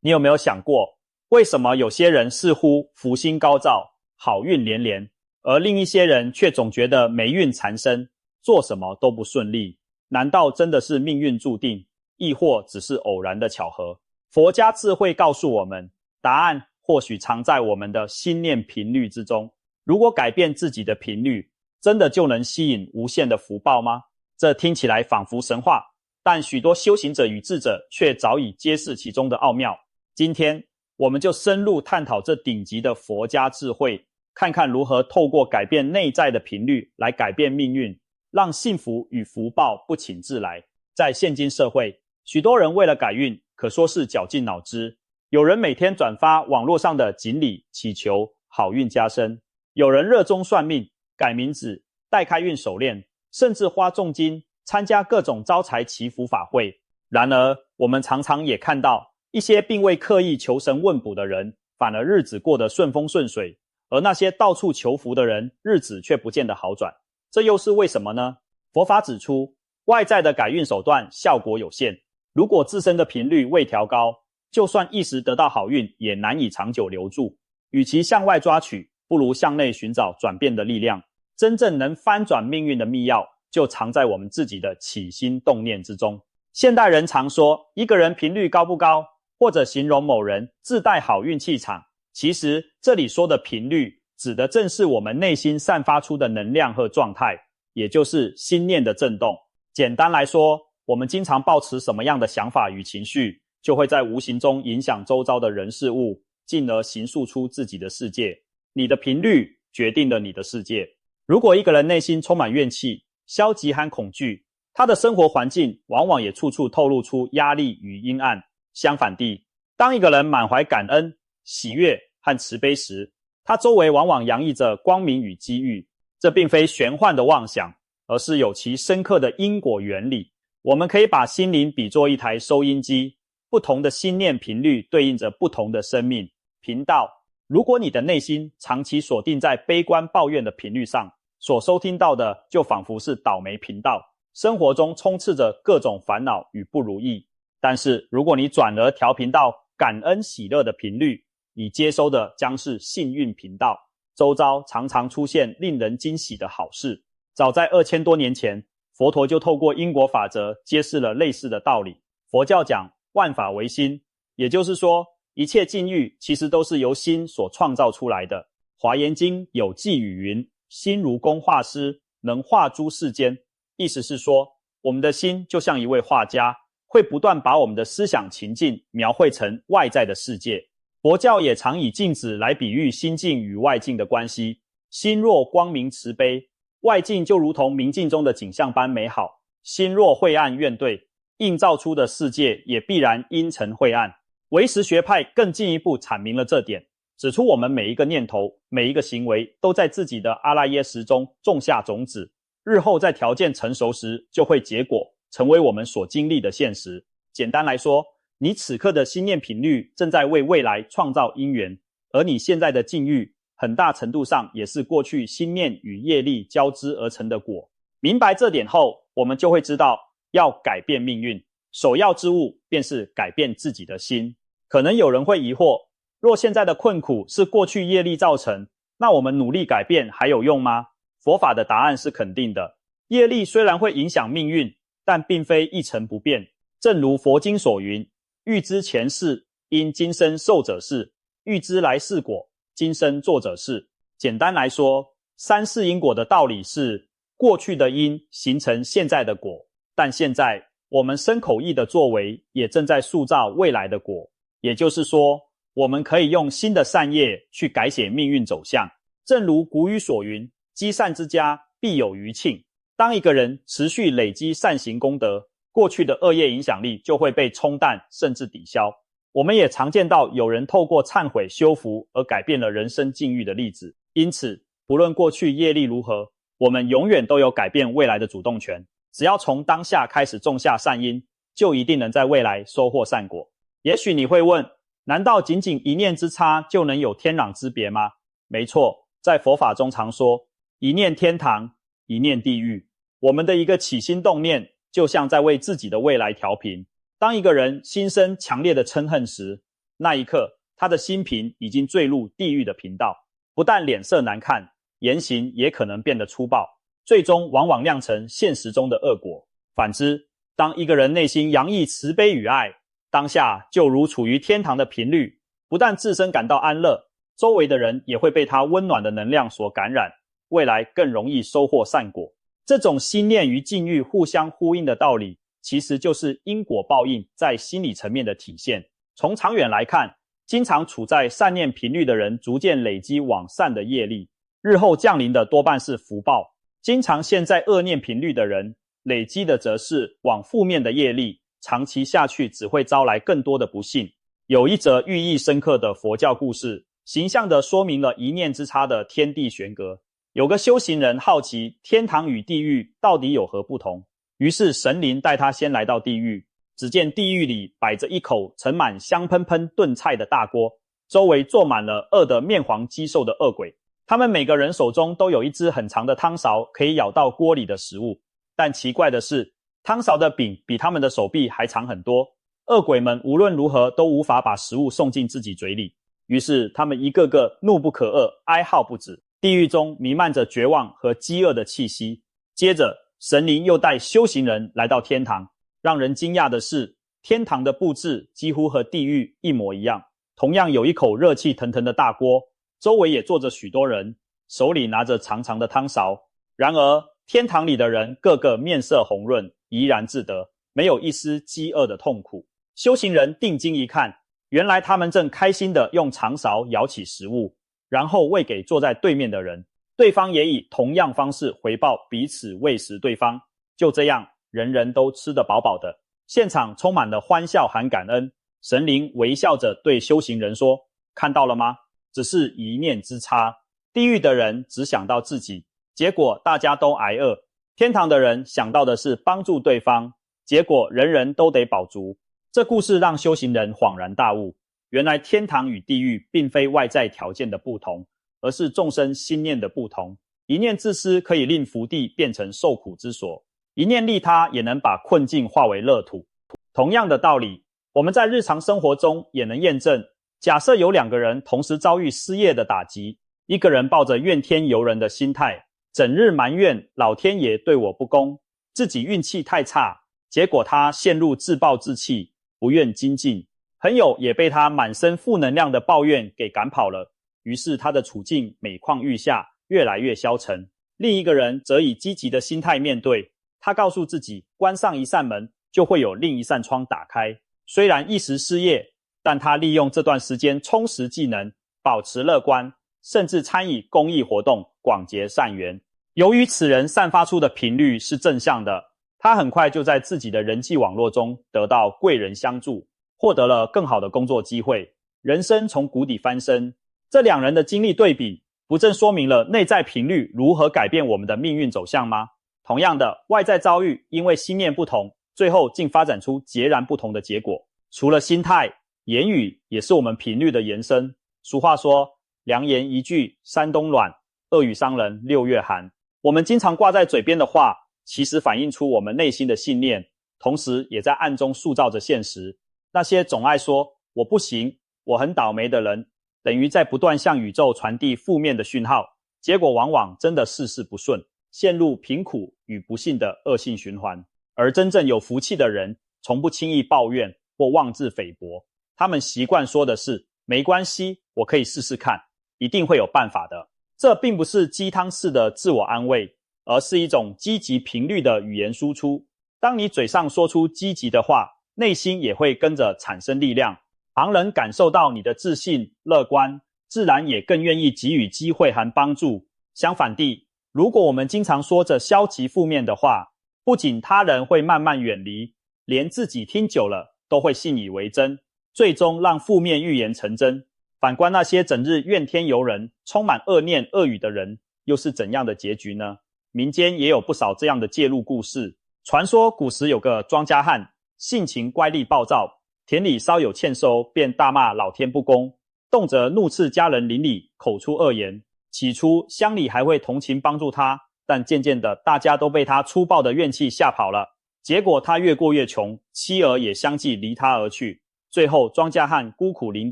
你有没有想过，为什么有些人似乎福星高照，好运连连，而另一些人却总觉得霉运缠身，做什么都不顺利？难道真的是命运注定，亦或只是偶然的巧合？佛家智慧告诉我们，答案或许藏在我们的心念频率之中。如果改变自己的频率，真的就能吸引无限的福报吗？这听起来仿佛神话，但许多修行者与智者却早已揭示其中的奥妙。今天我们就深入探讨这顶级的佛家智慧，看看如何透过改变内在的频率来改变命运，让幸福与福报不请自来。在现今社会，许多人为了改运可说是绞尽脑汁，有人每天转发网络上的锦鲤，祈求好运加身；有人热衷算命，改名字，戴开运手链，甚至花重金参加各种招财祈福法会。然而我们常常也看到一些并未刻意求神问卜的人，反而日子过得顺风顺水，而那些到处求福的人，日子却不见得好转。这又是为什么呢？佛法指出，外在的改运手段效果有限，如果自身的频率未调高，就算一时得到好运，也难以长久留住。与其向外抓取，不如向内寻找转变的力量。真正能翻转命运的秘钥，就藏在我们自己的起心动念之中。现代人常说，一个人频率高不高，或者形容某人自带好运气场，其实这里说的频率，指的正是我们内心散发出的能量和状态，也就是心念的震动。简单来说，我们经常抱持什么样的想法与情绪，就会在无形中影响周遭的人事物，进而形塑出自己的世界。你的频率决定了你的世界。如果一个人内心充满怨气、消极和恐惧，他的生活环境往往也处处透露出压力与阴暗。相反地，当一个人满怀感恩、喜悦和慈悲时，他周围往往洋溢着光明与机遇。这并非玄幻的妄想，而是有其深刻的因果原理。我们可以把心灵比作一台收音机，不同的心念频率对应着不同的生命频道。如果你的内心长期锁定在悲观抱怨的频率上，所收听到的就仿佛是倒霉频道，生活中充斥着各种烦恼与不如意。但是如果你转而调频到感恩喜乐的频率，你接收的将是幸运频道，周遭常常出现令人惊喜的好事。早在2000多年前，佛陀就透过因果法则揭示了类似的道理。佛教讲万法唯心，也就是说，一切境遇其实都是由心所创造出来的。华严经有偈语云：心如工画师，能画诸世间。意思是说，我们的心就像一位画家，会不断把我们的思想情境描绘成外在的世界。佛教也常以镜子来比喻心境与外境的关系。心若光明慈悲，外境就如同明镜中的景象般美好；心若晦暗怨怼，映照出的世界也必然阴沉晦暗。唯识学派更进一步阐明了这点，指出我们每一个念头、每一个行为都在自己的阿赖耶识中种下种子，日后在条件成熟时就会结果，成为我们所经历的现实。简单来说，你此刻的心念频率正在为未来创造因缘，而你现在的境遇很大程度上也是过去心念与业力交织而成的果。明白这点后，我们就会知道要改变命运，首要之务便是改变自己的心。可能有人会疑惑，若现在的困苦是过去业力造成，那我们努力改变还有用吗？佛法的答案是肯定的。业力虽然会影响命运，但并非一成不变。正如佛经所云：欲知前世，因今生受者是；欲知来世果，今生做者是。简单来说，三世因果的道理是，过去的因形成现在的果，但现在我们身口意的作为也正在塑造未来的果。也就是说，我们可以用新的善业去改写命运走向。正如古语所云：积善之家，必有余庆。当一个人持续累积善行功德，过去的恶业影响力就会被冲淡甚至抵消。我们也常见到有人透过忏悔修福而改变了人生境遇的例子。因此，不论过去业力如何，我们永远都有改变未来的主动权。只要从当下开始种下善因，就一定能在未来收获善果。也许你会问，难道仅仅一念之差就能有天壤之别吗？没错，在佛法中常说，一念天堂，一念地狱。我们的一个起心动念，就像在为自己的未来调频。当一个人心生强烈的嗔恨时，那一刻，他的心频已经坠入地狱的频道，不但脸色难看，言行也可能变得粗暴，最终往往酿成现实中的恶果。反之，当一个人内心洋溢慈悲与爱，当下就如处于天堂的频率，不但自身感到安乐，周围的人也会被他温暖的能量所感染，未来更容易收获善果。这种心念与境遇互相呼应的道理，其实就是因果报应在心理层面的体现。从长远来看，经常处在善念频率的人逐渐累积往善的业力，日后降临的多半是福报；经常陷在恶念频率的人，累积的则是往负面的业力，长期下去只会招来更多的不幸。有一则寓意深刻的佛教故事，形象地说明了一念之差的天地悬隔。有个修行人好奇天堂与地狱到底有何不同，于是神灵带他先来到地狱。只见地狱里摆着一口盛满香喷喷炖菜的大锅，周围坐满了饿得面黄肌瘦的恶鬼，他们每个人手中都有一只很长的汤勺，可以舀到锅里的食物。但奇怪的是，汤勺的柄比他们的手臂还长很多，恶鬼们无论如何都无法把食物送进自己嘴里，于是他们一个个怒不可遏，哀号不止。地狱中弥漫着绝望和饥饿的气息。接着神灵又带修行人来到天堂，让人惊讶的是，天堂的布置几乎和地狱一模一样，同样有一口热气腾腾的大锅，周围也坐着许多人，手里拿着长长的汤勺。然而天堂里的人个个面色红润，怡然自得，没有一丝饥饿的痛苦。修行人定睛一看，原来他们正开心地用长勺舀起食物，然后喂给坐在对面的人，对方也以同样方式回报彼此喂食对方。就这样，人人都吃得饱饱的，现场充满了欢笑和感恩。神灵微笑着对修行人说：看到了吗？只是一念之差。地狱的人只想到自己，结果大家都挨饿；天堂的人想到的是帮助对方，结果人人都得饱足。这故事让修行人恍然大悟，原来天堂与地狱并非外在条件的不同，而是众生心念的不同。一念自私可以令福地变成受苦之所，一念利他也能把困境化为乐土。同样的道理，我们在日常生活中也能验证。假设有两个人同时遭遇失业的打击，一个人抱着怨天尤人的心态，整日埋怨老天爷对我不公，自己运气太差，结果他陷入自暴自弃，不愿精进。朋友也被他满身负能量的抱怨给赶跑了，于是他的处境每况愈下，越来越消沉。另一个人则以积极的心态面对，他告诉自己，关上一扇门，就会有另一扇窗打开。虽然一时失业，但他利用这段时间充实技能，保持乐观，甚至参与公益活动，广结善缘。由于此人散发出的频率是正向的，他很快就在自己的人际网络中得到贵人相助，获得了更好的工作机会，人生从谷底翻身。这两人的经历对比，不正说明了内在频率如何改变我们的命运走向吗？同样的，外在遭遇因为心念不同，最后竟发展出截然不同的结果。除了心态，言语也是我们频率的延伸。俗话说，良言一句山东暖，恶语伤人6月寒。我们经常挂在嘴边的话，其实反映出我们内心的信念，同时也在暗中塑造着现实。那些总爱说我不行，我很倒霉的人，等于在不断向宇宙传递负面的讯号，结果往往真的事事不顺，陷入贫苦与不幸的恶性循环。而真正有福气的人，从不轻易抱怨或妄自菲薄，他们习惯说的是没关系，我可以试试看，一定会有办法的。这并不是鸡汤式的自我安慰，而是一种积极频率的语言输出。当你嘴上说出积极的话，内心也会跟着产生力量，旁人感受到你的自信、乐观，自然也更愿意给予机会和帮助。相反地，如果我们经常说着消极负面的话，不仅他人会慢慢远离，连自己听久了都会信以为真，最终让负面预言成真。反观那些整日怨天尤人、充满恶念恶语的人，又是怎样的结局呢？民间也有不少这样的介入故事。传说古时有个庄稼汉，性情乖戾暴躁，田里稍有欠收，便大骂老天不公，动辄怒斥家人邻里，口出恶言。起初乡里还会同情帮助他，但渐渐的大家都被他粗暴的怨气吓跑了。结果他越过越穷，妻儿也相继离他而去。最后庄稼汉孤苦伶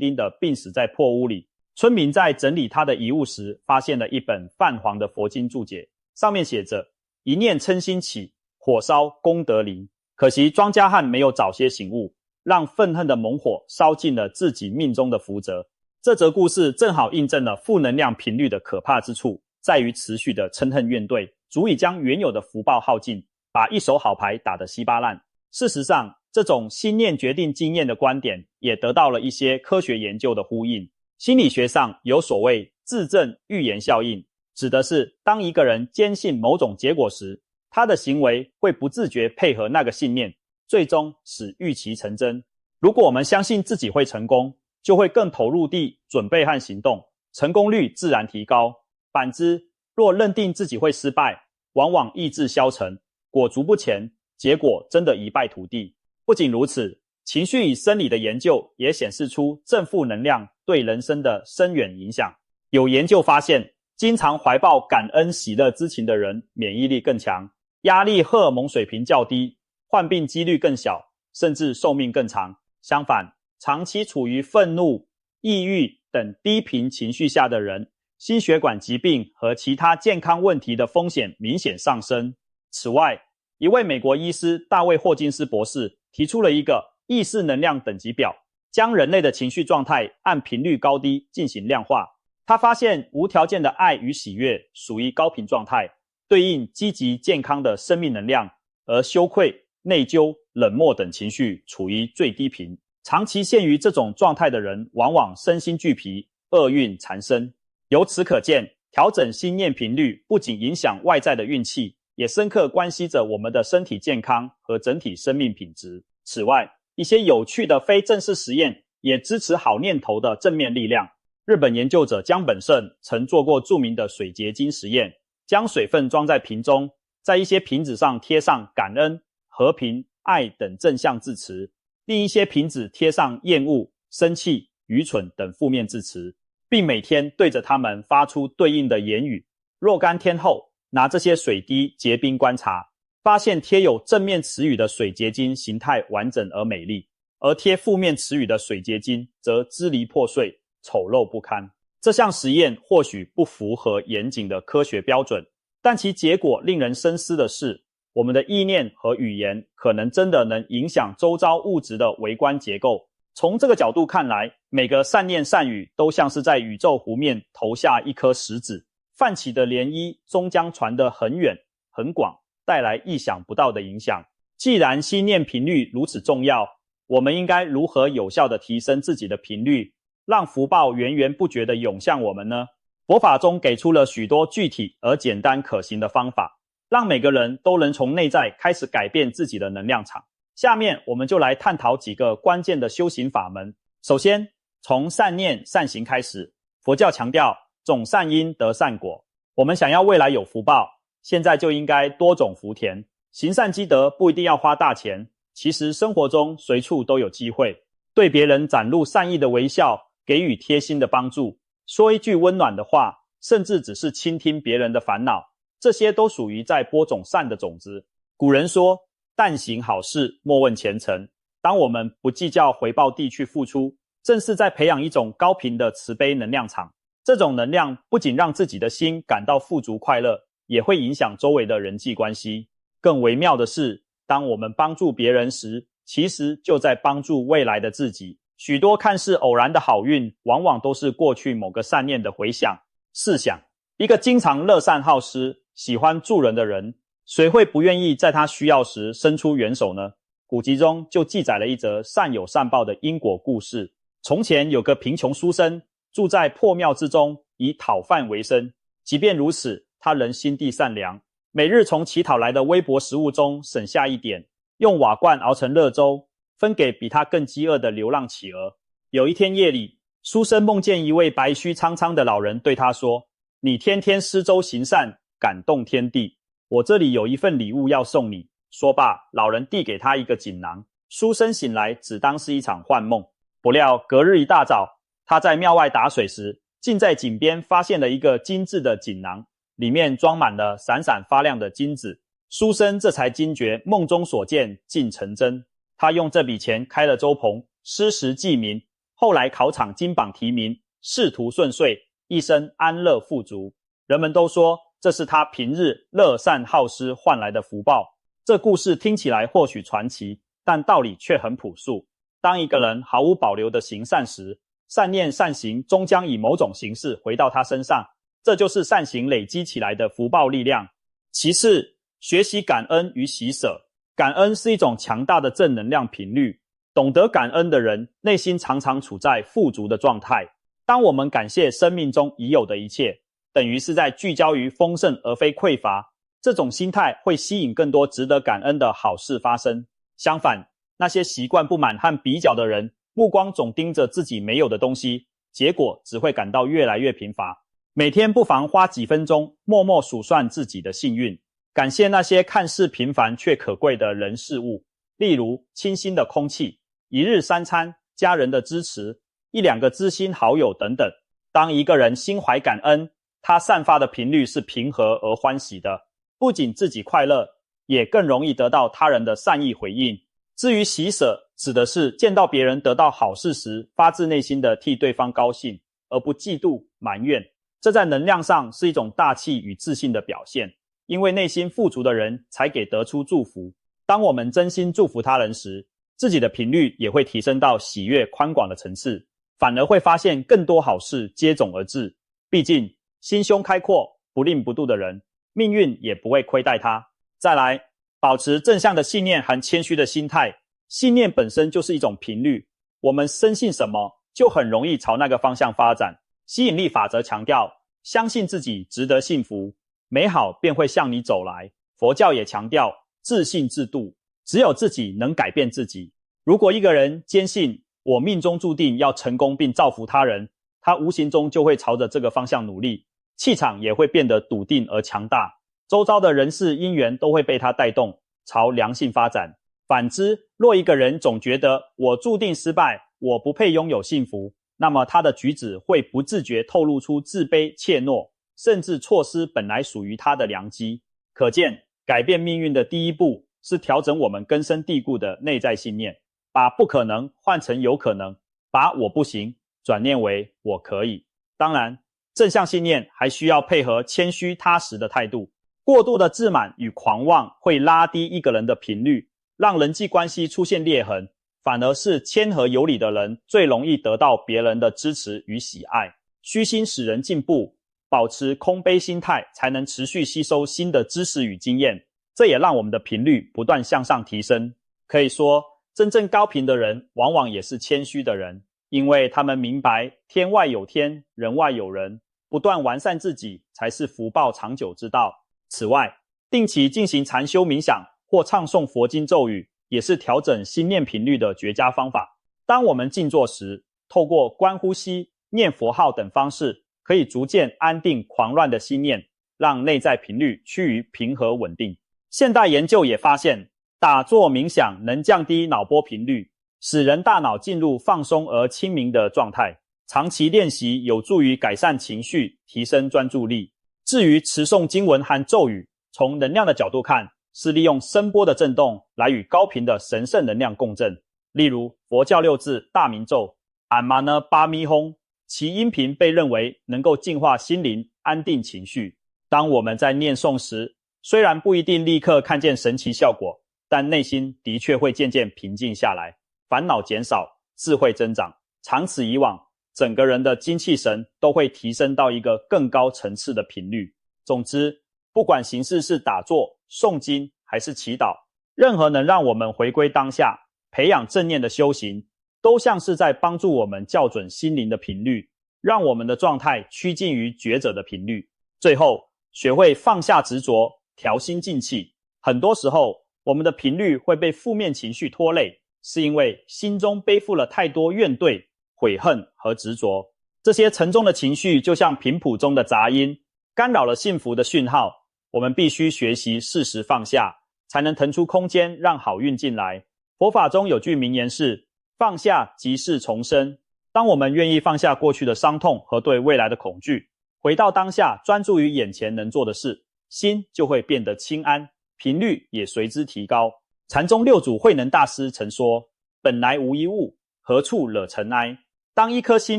仃地病死在破屋里。村民在整理他的遗物时，发现了一本泛黄的佛经注解，上面写着：一念嗔心起，火烧功德林。可惜庄稼汉没有早些醒悟，让愤恨的猛火烧尽了自己命中的福泽。这则故事正好印证了负能量频率的可怕之处，在于持续的嗔恨怨怼，足以将原有的福报耗尽，把一手好牌打得稀巴烂。事实上，这种心念决定经验的观点也得到了一些科学研究的呼应。心理学上有所谓自证预言效应，指的是当一个人坚信某种结果时，他的行为会不自觉配合那个信念，最终使预期成真。如果我们相信自己会成功，就会更投入地准备和行动，成功率自然提高。反之，若认定自己会失败，往往意志消沉，裹足不前，结果真的一败涂地。不仅如此，情绪与生理的研究也显示出正负能量对人生的深远影响。有研究发现，经常怀抱感恩喜乐之情的人免疫力更强，压力荷尔蒙水平较低，患病几率更小，甚至寿命更长。相反，长期处于愤怒、抑郁等低频情绪下的人，心血管疾病和其他健康问题的风险明显上升。此外，一位美国医师大卫霍金斯博士提出了一个意识能量等级表，将人类的情绪状态按频率高低进行量化。他发现无条件的爱与喜悦属于高频状态，对应积极健康的生命能量，而羞愧、内疚、冷漠等情绪处于最低频。长期陷于这种状态的人，往往身心俱疲，厄运缠身。由此可见，调整心念频率不仅影响外在的运气，也深刻关系着我们的身体健康和整体生命品质。此外，一些有趣的非正式实验也支持好念头的正面力量。日本研究者江本胜曾做过著名的水结晶实验，将水分装在瓶中，在一些瓶子上贴上感恩、和平、爱等正向字词，另一些瓶子贴上厌恶、生气、愚蠢等负面字词，并每天对着它们发出对应的言语。若干天后，拿这些水滴结冰观察，发现贴有正面词语的水结晶形态完整而美丽，而贴负面词语的水结晶则支离破碎、丑陋不堪。这项实验或许不符合严谨的科学标准，但其结果令人深思的是，我们的意念和语言可能真的能影响周遭物质的微观结构。从这个角度看来，每个善念善语都像是在宇宙湖面投下一颗石子，泛起的涟漪终将传得很远很广，带来意想不到的影响。既然心念频率如此重要，我们应该如何有效地提升自己的频率，让福报源源不绝地涌向我们呢？佛法中给出了许多具体而简单可行的方法，让每个人都能从内在开始改变自己的能量场。下面我们就来探讨几个关键的修行法门。首先，从善念善行开始。佛教强调种善因得善果，我们想要未来有福报，现在就应该多种福田。行善积德不一定要花大钱，其实生活中随处都有机会。对别人展露善意的微笑，给予贴心的帮助，说一句温暖的话，甚至只是倾听别人的烦恼，这些都属于在播种善的种子。古人说，但行好事，莫问前程。当我们不计较回报地去付出，正是在培养一种高频的慈悲能量场。这种能量不仅让自己的心感到富足快乐，也会影响周围的人际关系。更微妙的是，当我们帮助别人时，其实就在帮助未来的自己。许多看似偶然的好运，往往都是过去某个善念的回响。试想，一个经常乐善好施、喜欢助人的人，谁会不愿意在他需要时伸出援手呢？古籍中就记载了一则善有善报的因果故事。从前有个贫穷书生，住在破庙之中，以讨饭为生。即便如此，他仍心地善良，每日从乞讨来的微薄食物中省下一点，用瓦罐熬成热粥，分给比他更饥饿的流浪企鹅。有一天夜里，书生梦见一位白须苍苍的老人对他说：“你天天施粥行善，感动天地，我这里有一份礼物要送你。”说罢，老人递给他一个锦囊。书生醒来，只当是一场幻梦。不料隔日一大早，他在庙外打水时，竟在井边发现了一个精致的锦囊，里面装满了闪闪发亮的金子。书生这才惊觉梦中所见竟成真。他用这笔钱开了粥棚，施食济民，后来考场金榜题名，仕途顺遂，一生安乐富足。人们都说这是他平日乐善好施换来的福报。这故事听起来或许传奇，但道理却很朴素。当一个人毫无保留地行善时，善念善行终将以某种形式回到他身上，这就是善行累积起来的福报力量。其次，学习感恩与喜舍。感恩是一种强大的正能量频率，懂得感恩的人内心常常处在富足的状态。当我们感谢生命中已有的一切，等于是在聚焦于丰盛而非匮乏，这种心态会吸引更多值得感恩的好事发生。相反，那些习惯不满和比较的人，目光总盯着自己没有的东西，结果只会感到越来越贫乏。每天不妨花几分钟默默数算自己的幸运，感谢那些看似平凡却可贵的人事物，例如清新的空气、一日三餐、家人的支持、一两个知心好友等等。当一个人心怀感恩，他散发的频率是平和而欢喜的，不仅自己快乐，也更容易得到他人的善意回应。至于喜舍，指的是见到别人得到好事时，发自内心的替对方高兴，而不嫉妒埋怨。这在能量上是一种大气与自信的表现，因为内心富足的人才给得出祝福。当我们真心祝福他人时，自己的频率也会提升到喜悦宽广的层次，反而会发现更多好事接踵而至。毕竟心胸开阔、不吝不妒的人，命运也不会亏待他。再来，保持正向的信念和谦虚的心态。信念本身就是一种频率，我们深信什么，就很容易朝那个方向发展。吸引力法则强调，相信自己值得幸福，美好便会向你走来。佛教也强调自信自度，只有自己能改变自己。如果一个人坚信我命中注定要成功并造福他人，他无形中就会朝着这个方向努力，气场也会变得笃定而强大，周遭的人事因缘都会被他带动，朝良性发展。反之，若一个人总觉得我注定失败，我不配拥有幸福，那么他的举止会不自觉透露出自卑、怯懦，甚至错失本来属于他的良机。可见，改变命运的第一步是调整我们根深蒂固的内在信念，把不可能换成有可能，把我不行转念为我可以。当然，正向信念还需要配合谦虚踏实的态度。过度的自满与狂妄会拉低一个人的频率，让人际关系出现裂痕，反而是谦和有礼的人最容易得到别人的支持与喜爱。虚心使人进步，保持空杯心态，才能持续吸收新的知识与经验，这也让我们的频率不断向上提升。可以说，真正高频的人往往也是谦虚的人，因为他们明白天外有天，人外有人，不断完善自己才是福报长久之道。此外，定期进行禅修冥想或唱诵佛经咒语，也是调整心念频率的绝佳方法。当我们静坐时，透过观呼吸、念佛号等方式，可以逐渐安定狂乱的心念，让内在频率趋于平和稳定。现代研究也发现，打坐冥想能降低脑波频率，使人大脑进入放松而清明的状态。长期练习有助于改善情绪，提升专注力。至于持诵经文和咒语，从能量的角度看，是利用声波的振动来与高频的神圣能量共振。例如佛教六字大明咒 Amana Padme Hum， 其音频被认为能够净化心灵，安定情绪。当我们在念诵时，虽然不一定立刻看见神奇效果，但内心的确会渐渐平静下来，烦恼减少，智慧增长。长此以往，整个人的精气神都会提升到一个更高层次的频率。总之，不管形式是打坐、诵经还是祈祷，任何能让我们回归当下、培养正念的修行，都像是在帮助我们校准心灵的频率，让我们的状态趋近于觉者的频率。最后，学会放下执着，调心静气。很多时候，我们的频率会被负面情绪拖累，是因为心中背负了太多怨怼、悔恨和执着。这些沉重的情绪就像频谱中的杂音，干扰了幸福的讯号。我们必须学习适时放下，才能腾出空间让好运进来。佛法中有句名言是，放下即是重生。当我们愿意放下过去的伤痛和对未来的恐惧，回到当下，专注于眼前能做的事，心就会变得轻安，频率也随之提高。禅宗六祖慧能大师曾说：本来无一物，何处惹尘埃？当一颗心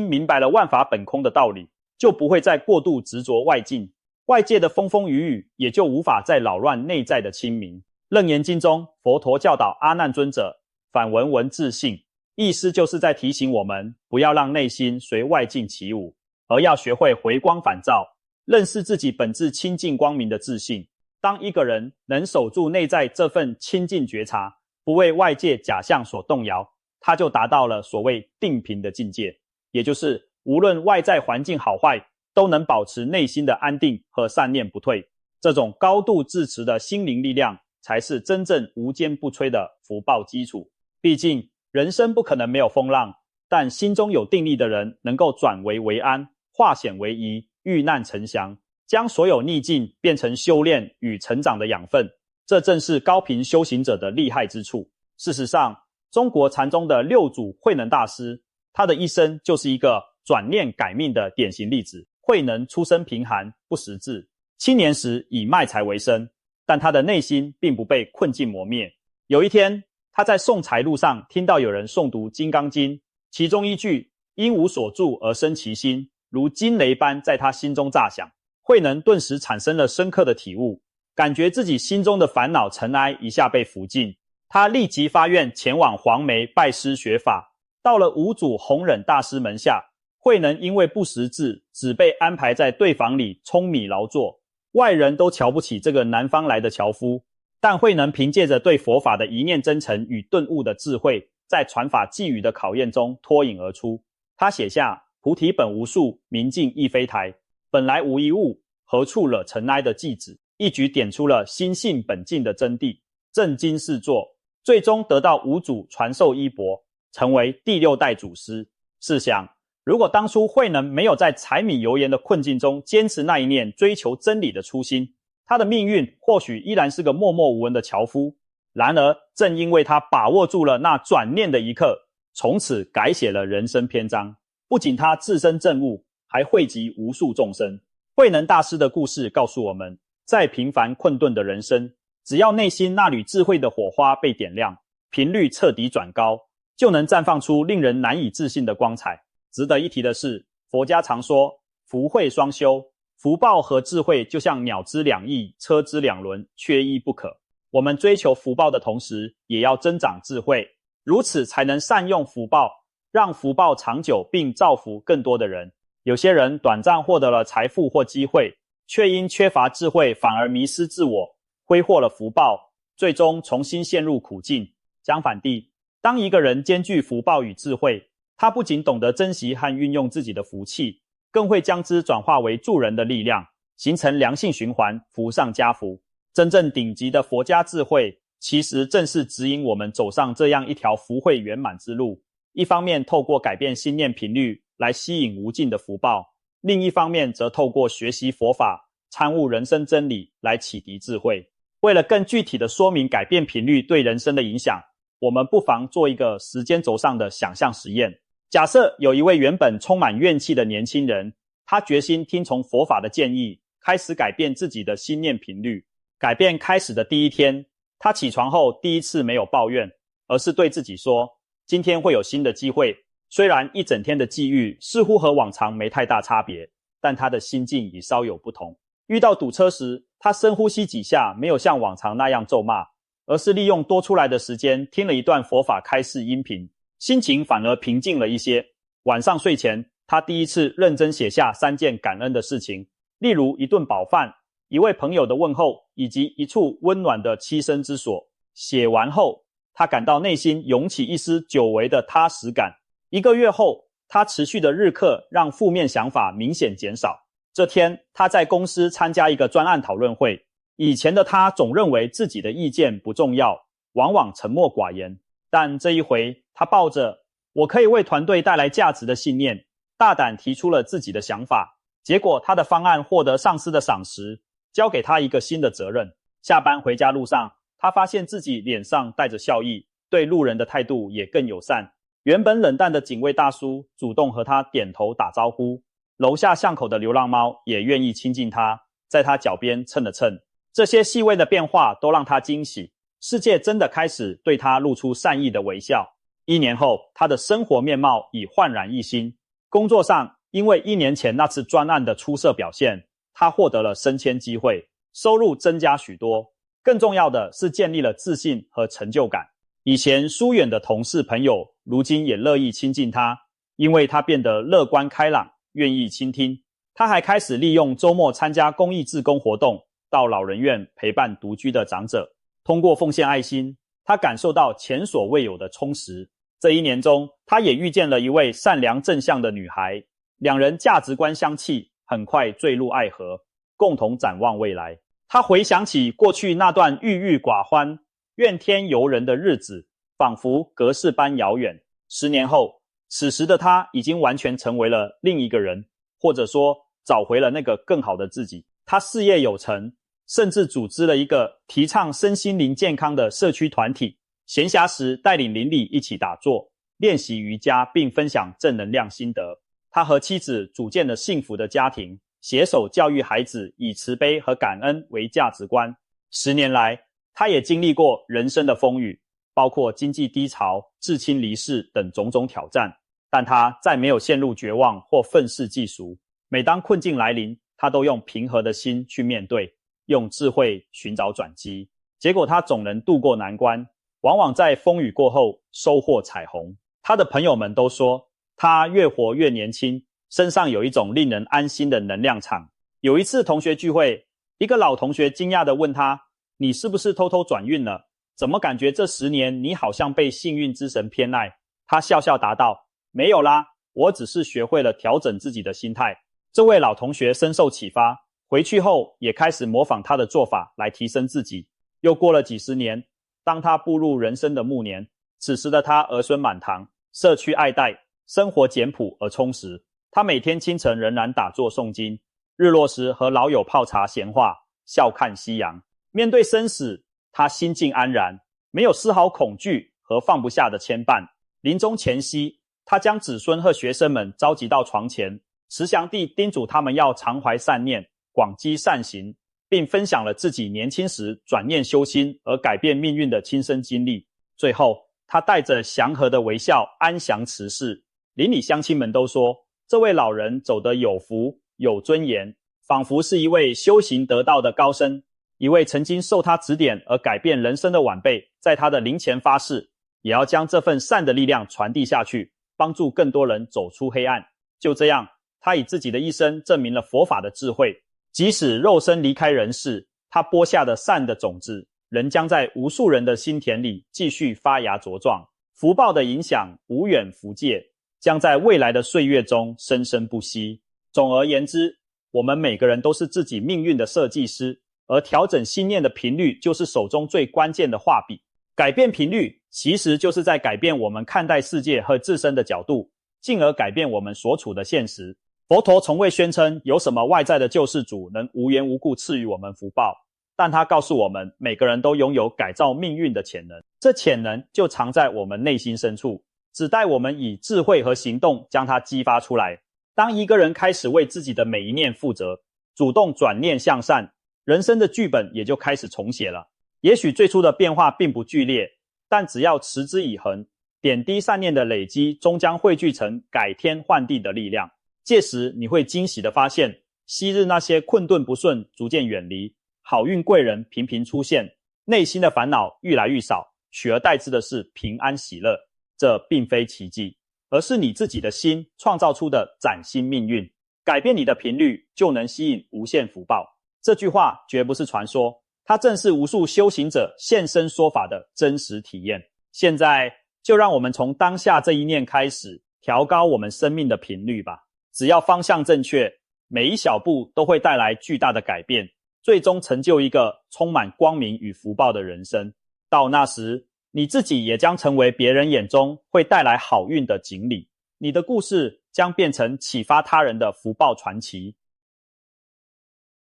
明白了万法本空的道理，就不会再过度执着外境，外界的风风雨雨也就无法再扰乱内在的清明。楞严经中，佛陀教导阿难尊者反闻闻自性，意思就是在提醒我们，不要让内心随外境起舞，而要学会回光返照，认识自己本质清净光明的自性。当一个人能守住内在这份清净觉察，不为外界假象所动摇，他就达到了所谓定平的境界，也就是无论外在环境好坏，都能保持内心的安定和善念不退。这种高度自持的心灵力量，才是真正无坚不摧的福报基础。毕竟人生不可能没有风浪，但心中有定力的人能够转危为安，化险为夷，遇难成祥，将所有逆境变成修炼与成长的养分，这正是高频修行者的厉害之处。事实上，中国禅宗的六祖慧能大师，他的一生就是一个转念改命的典型例子。慧能出身贫寒，不识字，青年时以卖柴为生，但他的内心并不被困境磨灭。有一天，他在送柴路上听到有人诵读《金刚经》，其中一句因无所住而生其心，如惊雷般在他心中炸响。慧能顿时产生了深刻的体悟，感觉自己心中的烦恼尘埃一下被拂尽。他立即发愿前往黄梅拜师学法。到了五祖弘忍大师门下，慧能因为不识字，只被安排在对房里舂米劳作。外人都瞧不起这个南方来的樵夫，但慧能凭借着对佛法的一念真诚与顿悟的智慧，在传法寄语的考验中脱颖而出。他写下菩提本无树，明镜亦非台，本来无一物，何处惹尘埃的偈子，一举点出了心性本净的真谛，正经四作，最终得到五祖传授衣钵，成为第六代祖师。试想，如果当初慧能没有在柴米油盐的困境中坚持那一念追求真理的初心，他的命运或许依然是个默默无闻的樵夫。然而正因为他把握住了那转念的一刻，从此改写了人生篇章。不仅他自身证悟，还惠及无数众生。慧能大师的故事告诉我们，再平凡困顿的人生，只要内心那缕智慧的火花被点亮，频率彻底转高，就能绽放出令人难以置信的光彩。值得一提的是，佛家常说福慧双修，福报和智慧就像鸟之两翼，车之两轮，缺一不可。我们追求福报的同时，也要增长智慧，如此才能善用福报，让福报长久并造福更多的人。有些人短暂获得了财富或机会，却因缺乏智慧反而迷失自我，挥霍了福报，最终重新陷入苦境。相反地，当一个人兼具福报与智慧，他不仅懂得珍惜和运用自己的福气，更会将之转化为助人的力量，形成良性循环，福上加福。真正顶级的佛家智慧，其实正是指引我们走上这样一条福慧圆满之路。一方面透过改变心念频率来吸引无尽的福报，另一方面则透过学习佛法，参悟人生真理来启迪智慧。为了更具体的说明改变频率对人生的影响，我们不妨做一个时间轴上的想象实验。假设有一位原本充满怨气的年轻人，他决心听从佛法的建议，开始改变自己的心念频率。改变开始的第一天，他起床后第一次没有抱怨，而是对自己说，今天会有新的机会。虽然一整天的际遇似乎和往常没太大差别，但他的心境已稍有不同。遇到堵车时，他深呼吸几下，没有像往常那样咒骂，而是利用多出来的时间听了一段佛法开示音频，心情反而平静了一些。晚上睡前，他第一次认真写下3件感恩的事情，例如一顿饱饭、一位朋友的问候，以及一处温暖的栖身之所。写完后，他感到内心涌起一丝久违的踏实感。1个月后，他持续的日课让负面想法明显减少。这天，他在公司参加一个专案讨论会。以前的他总认为自己的意见不重要，往往沉默寡言。但这一回，他抱着我可以为团队带来价值的信念，大胆提出了自己的想法。结果他的方案获得上司的赏识，交给他一个新的责任。下班回家路上，他发现自己脸上带着笑意，对路人的态度也更友善。原本冷淡的警卫大叔主动和他点头打招呼，楼下巷口的流浪猫也愿意亲近他，在他脚边蹭了蹭。这些细微的变化都让他惊喜。世界真的开始对他露出善意的微笑。1年后，他的生活面貌已焕然一新。工作上，因为1年前那次专案的出色表现，他获得了升迁机会，收入增加许多。更重要的是建立了自信和成就感。以前疏远的同事朋友，如今也乐意亲近他，因为他变得乐观开朗，愿意倾听。他还开始利用周末参加公益志工活动，到老人院陪伴独居的长者。通过奉献爱心，他感受到前所未有的充实。这1年中，他也遇见了一位善良正向的女孩，两人价值观相契，很快坠入爱河，共同展望未来。他回想起过去那段郁郁寡欢、怨天尤人的日子，仿佛隔世般遥远。10年后，此时的他已经完全成为了另一个人，或者说找回了那个更好的自己。他事业有成，甚至组织了一个提倡身心灵健康的社区团体，闲暇时带领邻里一起打坐、练习瑜伽，并分享正能量心得。他和妻子组建了幸福的家庭，携手教育孩子以慈悲和感恩为价值观。10年来，他也经历过人生的风雨，包括经济低潮、至亲离世等种种挑战，但他再没有陷入绝望或愤世嫉俗。每当困境来临，他都用平和的心去面对，用智慧寻找转机。结果他总能渡过难关，往往在风雨过后收获彩虹。他的朋友们都说，他越活越年轻，身上有一种令人安心的能量场。有一次同学聚会，一个老同学惊讶地问他，你是不是偷偷转运了？怎么感觉这10年你好像被幸运之神偏爱？他笑笑答道，没有啦，我只是学会了调整自己的心态。这位老同学深受启发，回去后也开始模仿他的做法来提升自己。又过了几十年，当他步入人生的暮年，此时的他儿孙满堂，社区爱戴，生活简朴而充实。他每天清晨仍然打坐诵经，日落时和老友泡茶闲话，笑看夕阳。面对生死，他心境安然，没有丝毫恐惧和放不下的牵绊。临终前夕，他将子孙和学生们召集到床前，慈祥地叮嘱他们要常怀善念，广积善行，并分享了自己年轻时转念修心而改变命运的亲身经历。最后，他带着祥和的微笑安详辞世。邻里乡亲们都说，这位老人走得有福有尊严，仿佛是一位修行得道的高僧。一位曾经受他指点而改变人生的晚辈，在他的灵前发誓，也要将这份善的力量传递下去，帮助更多人走出黑暗。就这样，他以自己的一生证明了佛法的智慧，即使肉身离开人世，他播下的善的种子仍将在无数人的心田里继续发芽茁壮，福报的影响无远弗届，将在未来的岁月中生生不息。总而言之，我们每个人都是自己命运的设计师，而调整心念的频率就是手中最关键的画笔。改变频率其实就是在改变我们看待世界和自身的角度，进而改变我们所处的现实。佛陀从未宣称有什么外在的救世主能无缘无故赐予我们福报，但他告诉我们，每个人都拥有改造命运的潜能，这潜能就藏在我们内心深处，只待我们以智慧和行动将它激发出来。当一个人开始为自己的每一念负责，主动转念向善，人生的剧本也就开始重写了。也许最初的变化并不剧烈，但只要持之以恒，点滴善念的累积终将汇聚成改天换地的力量。届时你会惊喜地发现，昔日那些困顿不顺逐渐远离，好运贵人频频出现，内心的烦恼愈来愈少，取而代之的是平安喜乐。这并非奇迹，而是你自己的心创造出的崭新命运。改变你的频率，就能吸引无限福报。这句话绝不是传说，它正是无数修行者现身说法的真实体验。现在就让我们从当下这一念开始，调高我们生命的频率吧。只要方向正确，每一小步都会带来巨大的改变，最终成就一个充满光明与福报的人生。到那时，你自己也将成为别人眼中会带来好运的锦鲤，你的故事将变成启发他人的福报传奇。